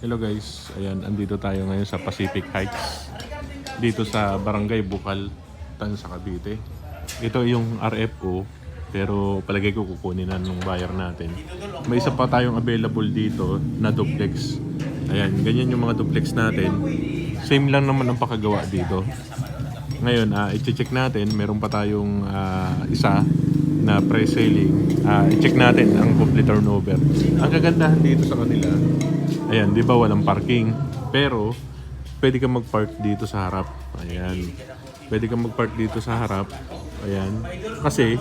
Hello guys, ayan, andito tayo ngayon sa Pacific Heights. Dito sa Barangay Bukal, sa Cavite. Ito yung RFO, pero palagay ko kukunin na nung buyer natin. May isa pa tayong available dito na duplex. Ayan, ganyan yung mga duplex natin. Same lang naman ang pakagawa dito. Ngayon, i-check natin, meron pa tayong isa na pre-selling. I-check natin ang complete turnover. Ang kagandahan dito sa kanila, ayan, di ba walang parking? Pero, pwede kang mag-park dito sa harap. Ayan. Pwede kang mag-park dito sa harap. Ayan. Kasi,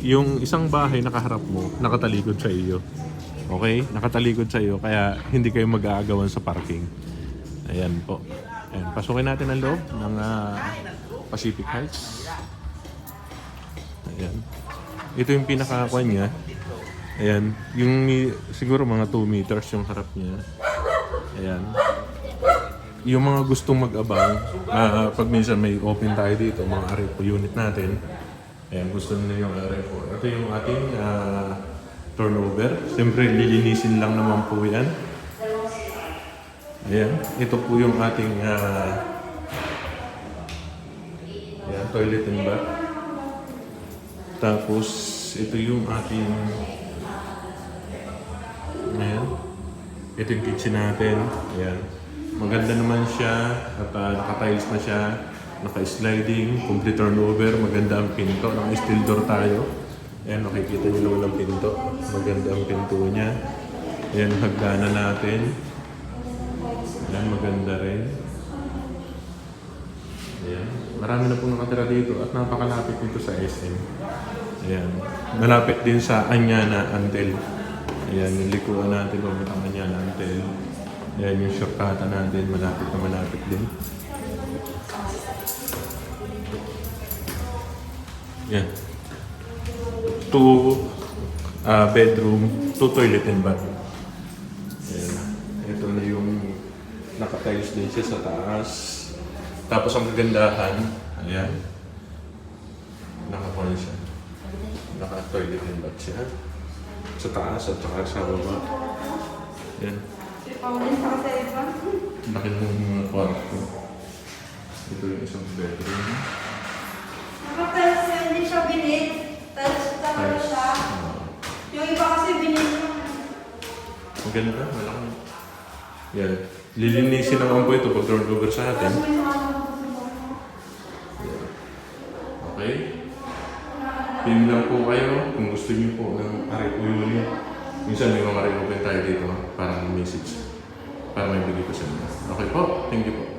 yung isang bahay nakaharap mo, nakatalikod sa iyo. Okay? Nakatalikod sa iyo, kaya hindi kayo mag-aagawan sa parking. Ayan po. Ayan. Pasukin natin ang loob ng Pacific Heights. Ayan. Ito yung pinaka-kwan niya. Ayan. Yung siguro mga 2 meters yung harap niya. Ayan. Yung mga gustong mag-abang, pag minsan may open tayo dito, mga RFO unit natin. Ayan, gusto nila yung RFO. Ito yung ating turnover. Siyempre, lilinisin lang naman po yan. Ayan. Ito po yung ating ayan, toilet and bath. Tapos, ito yung ating ayan. Ito yung kitchen natin. Ayan. Maganda naman siya at naka-tiles na siya. Naka-sliding, complete turnover. Maganda ang pinto. Naka-steel door tayo. Ayan, nakikita nyo naman ang pinto. Maganda ang pinto niya. Ayan, hagdanan natin. Ayan, maganda rin. Ayan. Marami na pong nakatira dito at napakalapit dito sa SM. Ayan. Malapit din sa Anyana Antel. Ayan, yung likuan natin pamitang Anyana Antel. Ayan, yung shortcutan natin, malapit na malapit din. Ayan. 2 bedroom, 2 toilet and bath. Ayan. Ito na yung naka-tiles din siya sa taas. Tapos ang kagandahan, ayan, naka-con siya. Naka-toilet and bath siya. Sa taas at saka sa baba. Ayan. Laki ng mga kwarto. Ito yung isang bedroom. Nakatiles siya, hindi siya binit. Tiles talaga siya. Yung iba kasi binit yung... Maganda, malaki. Yan. Lilinisin naman po ito pag turnover sa atin. Okay? Pin lang po kayo kung gusto niyo po ng RFO unit. Minsan may mga reopen tayo dito para message. Para may bigay ko sa inyo. Okay po? Thank you po.